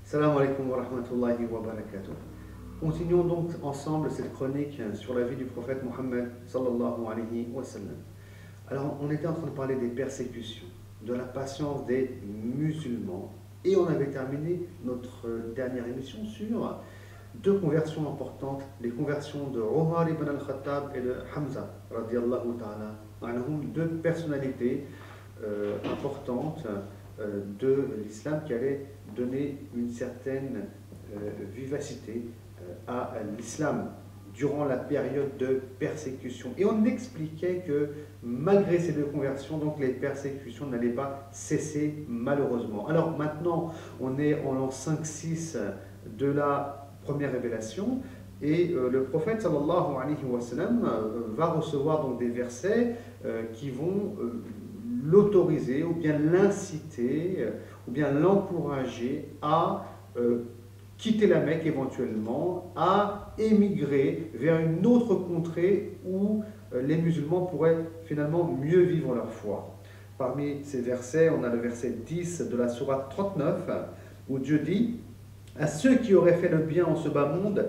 Salam alaikum wa rahmatullahi wa barakatuh. Continuons donc ensemble cette chronique sur la vie du prophète Mohammed sallallahu alayhi wa sallam. Alors, on était en train de parler des persécutions, de la patience des musulmans, et on avait terminé notre dernière émission sur deux conversions importantes, les conversions de Omar ibn al-Khattab et de Hamza, radiallahu ta'ala anhum, deux personnalités importantes de l'islam qui allaient donner une certaine vivacité à l'islam durant la période de persécution. Et on expliquait que malgré ces deux conversions, donc les persécutions n'allaient pas cesser malheureusement. Alors maintenant, on est en l'an 5-6 de la première révélation et le prophète sallallahu alayhi wa sallam va recevoir donc des versets qui vont l'autoriser ou bien l'inciter ou bien l'encourager à quitter la Mecque éventuellement, à émigrer vers une autre contrée où les musulmans pourraient finalement mieux vivre leur foi. Parmi ces versets, on a le verset 10 de la sourate 39 où Dieu dit « À ceux qui auraient fait le bien en ce bas monde,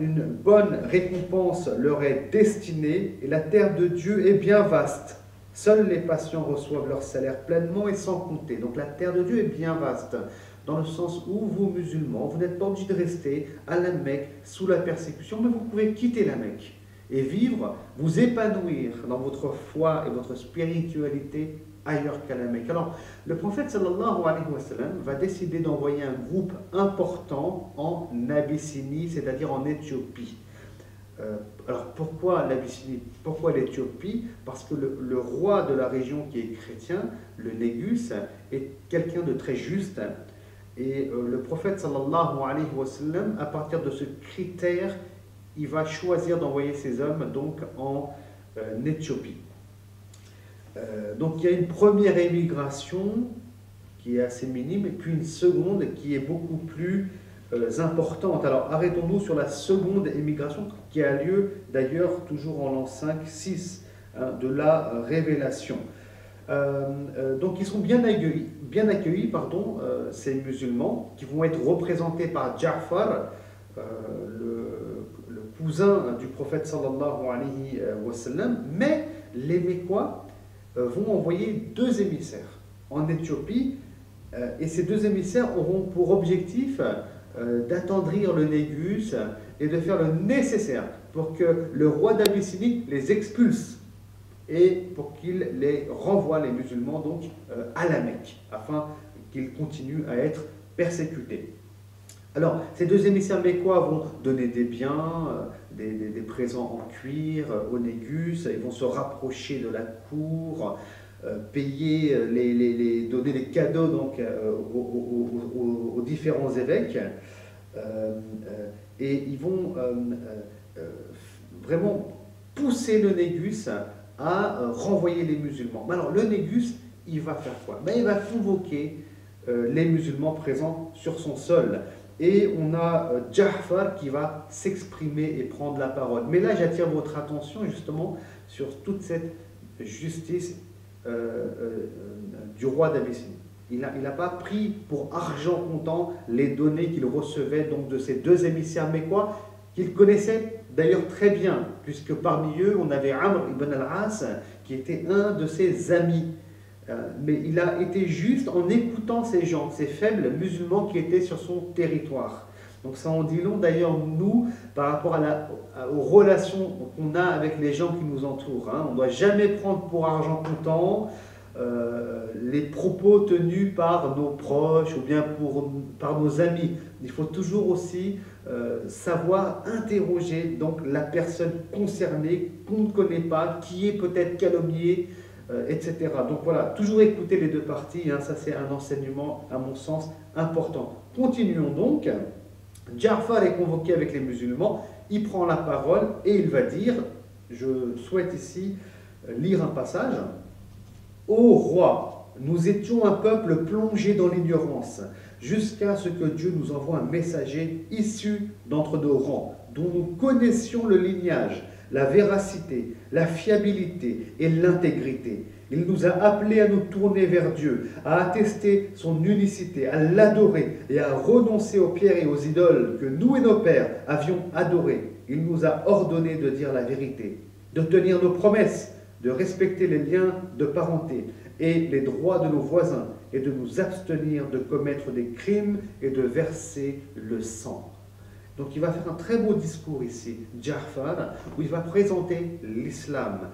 une bonne récompense leur est destinée et la terre de Dieu est bien vaste. Seuls les patients reçoivent leur salaire pleinement et sans compter. » Donc la terre de Dieu est bien vaste, dans le sens où vous, musulmans, vous n'êtes pas obligés de rester à la Mecque sous la persécution, mais vous pouvez quitter la Mecque et vivre, vous épanouir dans votre foi et votre spiritualité ailleurs qu'à la Mecque. Alors, le prophète sallallahu alayhi wa sallam va décider d'envoyer un groupe important en Abyssinie, c'est-à-dire en Éthiopie. Alors pourquoi l'Abyssinie? Pourquoi l'Éthiopie? Parce que le roi de la région qui est chrétien, le Négus, est quelqu'un de très juste. Et le prophète sallallahu alayhi wa sallam, à partir de ce critère, il va choisir d'envoyer ses hommes donc en Éthiopie. Donc il y a une première émigration qui est assez minime, et puis une seconde qui est beaucoup plus importante. Alors arrêtons-nous sur la seconde émigration qui a lieu d'ailleurs toujours en l'an 5-6 de la révélation. Donc ils sont bien accueillis ces musulmans qui vont être représentés par Ja'far, le cousin du prophète sallallahu alayhi wa sallam, mais les Mécois vont envoyer deux émissaires en Éthiopie et ces deux émissaires auront pour objectif d'attendrir le Négus et de faire le nécessaire pour que le roi d'Abyssinie les expulse et pour qu'il les renvoie, les musulmans, donc à la Mecque, afin qu'ils continuent à être persécutés. Alors, ces deux émissaires mécois vont donner des biens, des présents en cuir au Négus, ils vont se rapprocher de la cour, payer, donner des cadeaux donc, aux différents évêques, et ils vont vraiment pousser le Négus à renvoyer les musulmans. Mais alors le Négus, il va faire quoi? Il va convoquer les musulmans présents sur son sol. Et on a Ja'far qui va s'exprimer et prendre la parole. Mais là, j'attire votre attention justement sur toute cette justice du roi d'Abyssinie. Il n'a pas pris pour argent comptant les données qu'il recevait donc de ces deux émissaires mécois qu'il connaissait d'ailleurs très bien, puisque parmi eux, on avait Amr ibn al-As, qui était un de ses amis. Mais il a été juste en écoutant ces gens, ces faibles musulmans qui étaient sur son territoire. Donc ça en dit long d'ailleurs, nous, par rapport aux relations qu'on a avec les gens qui nous entourent. On ne doit jamais prendre pour argent comptant les propos tenus par nos proches ou bien par nos amis. Il faut toujours aussi savoir interroger donc la personne concernée qu'on ne connaît pas, qui est peut-être calomniée, etc. Donc voilà, toujours écouter les deux parties, ça c'est un enseignement à mon sens important. Continuons donc. Ja'far est convoqué avec les musulmans, il prend la parole et il va dire, je souhaite ici lire un passage. Ô roi, nous étions un peuple plongé dans l'ignorance, jusqu'à ce que Dieu nous envoie un messager issu d'entre nos rangs, dont nous connaissions le lignage. la véracité, la fiabilité et l'intégrité. Il nous a appelés à nous tourner vers Dieu, à attester son unicité, à l'adorer et à renoncer aux pierres et aux idoles que nous et nos pères avions adorées. Il nous a ordonné de dire la vérité, de tenir nos promesses, de respecter les liens de parenté et les droits de nos voisins et de nous abstenir de commettre des crimes et de verser le sang. Donc il va faire un très beau discours ici, Ja'far, où il va présenter l'islam.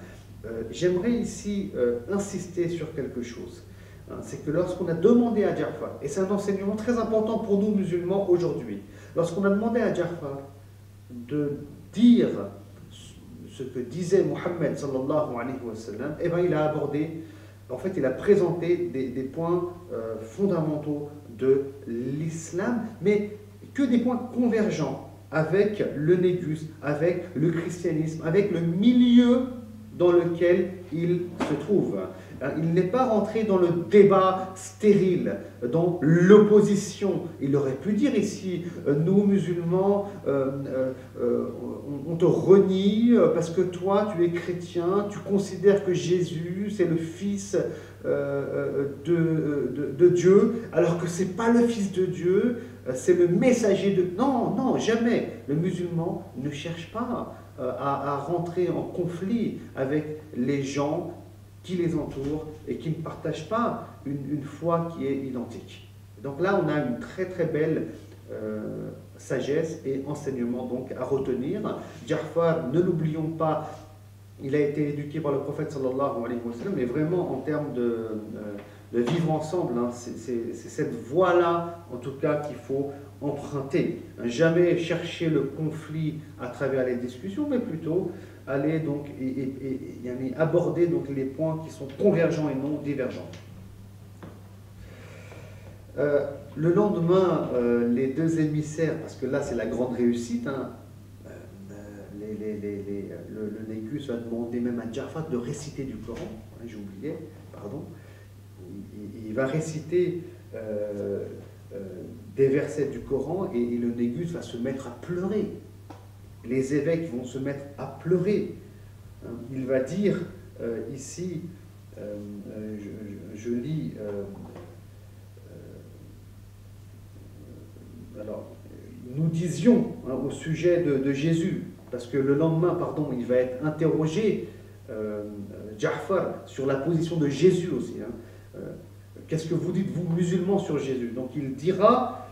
J'aimerais ici insister sur quelque chose. C'est que lorsqu'on a demandé à Ja'far, et c'est un enseignement très important pour nous musulmans aujourd'hui, lorsqu'on a demandé à Ja'far de dire ce que disait Mohammed sallallahu alayhi wa sallam, eh bien il a abordé, en fait il a présenté des points fondamentaux de l'islam, mais que des points convergents avec le négus, avec le christianisme, avec le milieu dans lequel il se trouve. Il n'est pas rentré dans le débat stérile, dans l'opposition. Il aurait pu dire ici, nous musulmans, on te renie parce que toi tu es chrétien, tu considères que Jésus c'est le fils de Dieu, alors que ce n'est pas le fils de Dieu, c'est le messager de... Non, non, jamais. Le musulman ne cherche pas à rentrer en conflit avec les gens qui les entourent et qui ne partagent pas une foi qui est identique. Donc là, on a une très très belle sagesse et enseignement donc à retenir. Ja'far, ne l'oublions pas, il a été éduqué par le prophète sallallahu alayhi wa sallam, mais vraiment en termes de vivre ensemble, hein, c'est cette voie-là, en tout cas, qu'il faut emprunter. Jamais chercher le conflit à travers les discussions, mais plutôt aller donc et aborder donc les points qui sont convergents et non divergents. Le lendemain, les deux émissaires, parce que là c'est la grande réussite, hein, le négus va demander même à Ja'far de réciter du Coran, hein, j'ai oublié, pardon. Il va réciter des versets du Coran et le négus va se mettre à pleurer. Les évêques vont se mettre à pleurer. Il va dire ici, je lis, alors, nous disions hein, au sujet de Jésus, parce que le lendemain, pardon, il va être interrogé, Ja'far, sur la position de Jésus aussi. Hein. Qu'est-ce que vous dites, vous musulmans, sur Jésus? Donc il dira,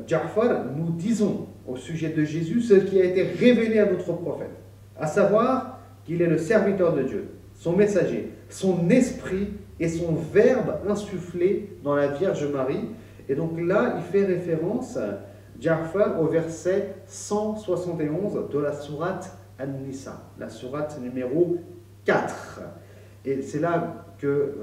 Ja'far, nous disons au sujet de Jésus ce qui a été révélé à notre prophète, à savoir qu'il est le serviteur de Dieu, son messager, son esprit et son verbe insufflé dans la Vierge Marie. Et donc là, il fait référence, Ja'far, au verset 171 de la sourate An-Nisa, la sourate numéro 4. Et c'est là que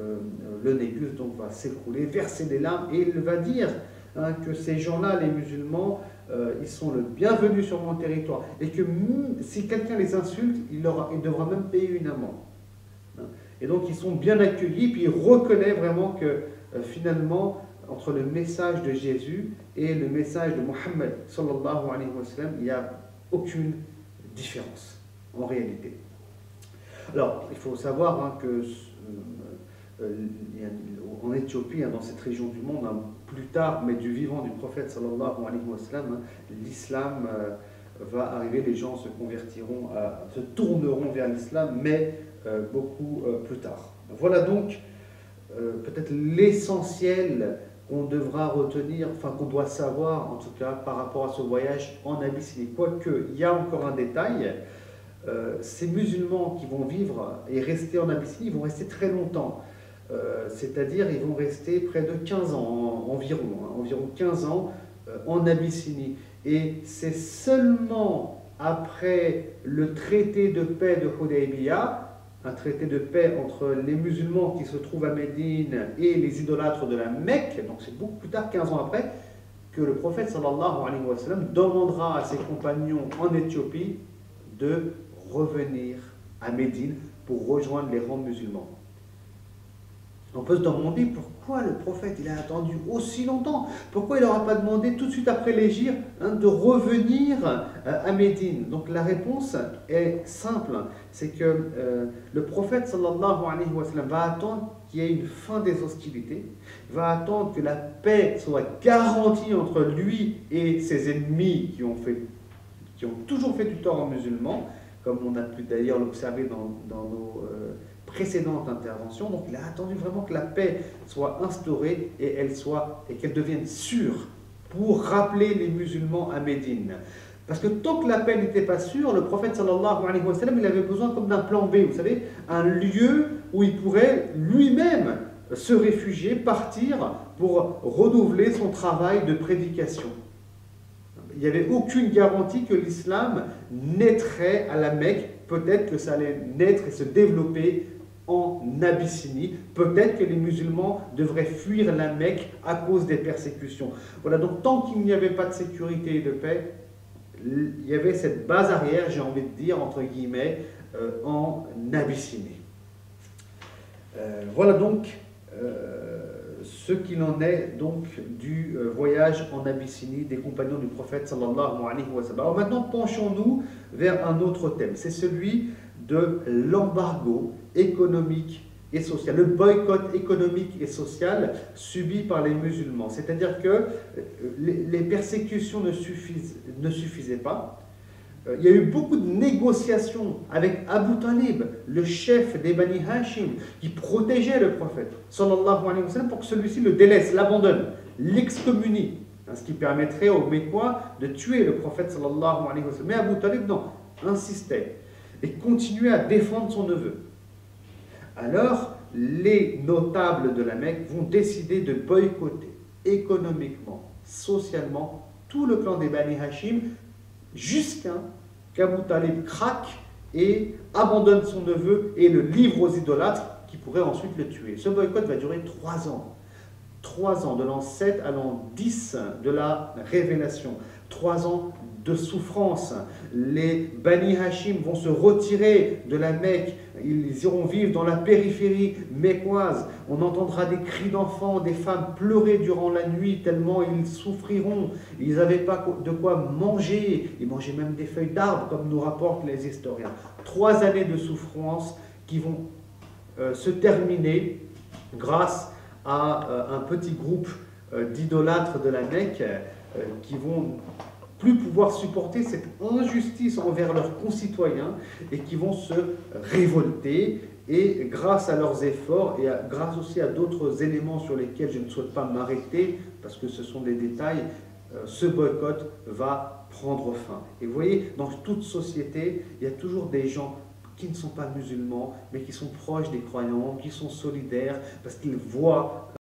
le négus donc va s'écrouler, verser des larmes, et il va dire hein, que ces gens-là, les musulmans, ils sont le bienvenu sur mon territoire, et que si quelqu'un les insulte, il devra même payer une amende. Hein. Et donc ils sont bien accueillis, puis il reconnaît vraiment que finalement, entre le message de Jésus et le message de Mohammed sallallahu alayhi wa sallam, il n'y a aucune différence en réalité. Alors, il faut savoir hein, que en Éthiopie, hein, dans cette région du monde, hein, plus tard, mais du vivant du prophète sallallahu alayhi wa sallam, hein, l'islam va arriver, les gens se convertiront, se tourneront vers l'islam, mais beaucoup plus tard. Voilà donc peut-être l'essentiel qu'on devra retenir, enfin qu'on doit savoir en tout cas par rapport à ce voyage en Abyssinie. Quoique, il y a encore un détail, ces musulmans qui vont vivre et rester en Abyssinie, ils vont rester très longtemps. C'est-à-dire ils vont rester près de 15 ans environ, hein, environ 15 ans en Abyssinie. Et c'est seulement après le traité de paix de Hudaybiyah, un traité de paix entre les musulmans qui se trouvent à Médine et les idolâtres de la Mecque, donc c'est beaucoup plus tard, 15 ans après, que le prophète sallallahu alayhi wa sallam demandera à ses compagnons en Éthiopie de revenir à Médine pour rejoindre les rangs musulmans. On peut se demander pourquoi le prophète il a attendu aussi longtemps. Pourquoi il n'aura pas demandé tout de suite après l'hégire de revenir à Médine. Donc la réponse est simple. C'est que le prophète sallallahu alayhi wa sallam va attendre qu'il y ait une fin des hostilités, va attendre que la paix soit garantie entre lui et ses ennemis qui ont toujours fait du tort aux musulmans, comme on a pu d'ailleurs l'observer dans nos précédentes interventions. Donc il a attendu vraiment que la paix soit instaurée et qu'elle devienne sûre pour rappeler les musulmans à Médine. Parce que tant que la paix n'était pas sûre, le prophète sallallahu alayhi wa sallam, il avait besoin comme d'un plan B, vous savez, un lieu où il pourrait lui-même se réfugier, partir pour renouveler son travail de prédication. Il n'y avait aucune garantie que l'islam naîtrait à la Mecque. Peut-être que ça allait naître et se développer en Abyssinie. Peut-être que les musulmans devraient fuir la Mecque à cause des persécutions. Voilà, donc tant qu'il n'y avait pas de sécurité et de paix, il y avait cette base arrière, j'ai envie de dire, entre guillemets, en Abyssinie. Voilà donc ce qu'il en est donc du voyage en Abyssinie des compagnons du prophète sallallahu alayhi wa sallam. Alors maintenant, penchons-nous vers un autre thème, c'est celui de l'embargo économique et social, le boycott économique et social subi par les musulmans. C'est-à-dire que les persécutions ne suffisaient pas. Il y a eu beaucoup de négociations avec Abu Talib, le chef des Bani Hashim, qui protégeait le prophète, sallallahu alayhi wa sallam, pour que celui-ci le délaisse, l'abandonne, l'excommunie, ce qui permettrait aux Mécois de tuer le prophète, sallallahu alayhi wa sallam. Mais Abu Talib, non, insistait et continuait à défendre son neveu. Alors, les notables de la Mecque vont décider de boycotter économiquement, socialement, tout le clan des Bani Hashim, jusqu'à qu'Abu Talib craque et abandonne son neveu et le livre aux idolâtres qui pourraient ensuite le tuer. Ce boycott va durer 3 ans. 3 ans, de l'an 7 à l'an 10 de la révélation. 3 ans de souffrance. Les Bani Hashim vont se retirer de la Mecque. Ils iront vivre dans la périphérie mécoise. On entendra des cris d'enfants, des femmes pleurer durant la nuit tellement ils souffriront. Ils n'avaient pas de quoi manger. Ils mangeaient même des feuilles d'arbres, comme nous rapportent les historiens. 3 années de souffrance qui vont se terminer grâce à un petit groupe d'idolâtres de la Mecque qui vont plus pouvoir supporter cette injustice envers leurs concitoyens et qui vont se révolter. Et grâce à leurs efforts et grâce aussi à d'autres éléments sur lesquels je ne souhaite pas m'arrêter parce que ce sont des détails, ce boycott va prendre fin. Et vous voyez, dans toute société, il y a toujours des gens qui ne sont pas musulmans, mais qui sont proches des croyants, qui sont solidaires, parce qu'ils voient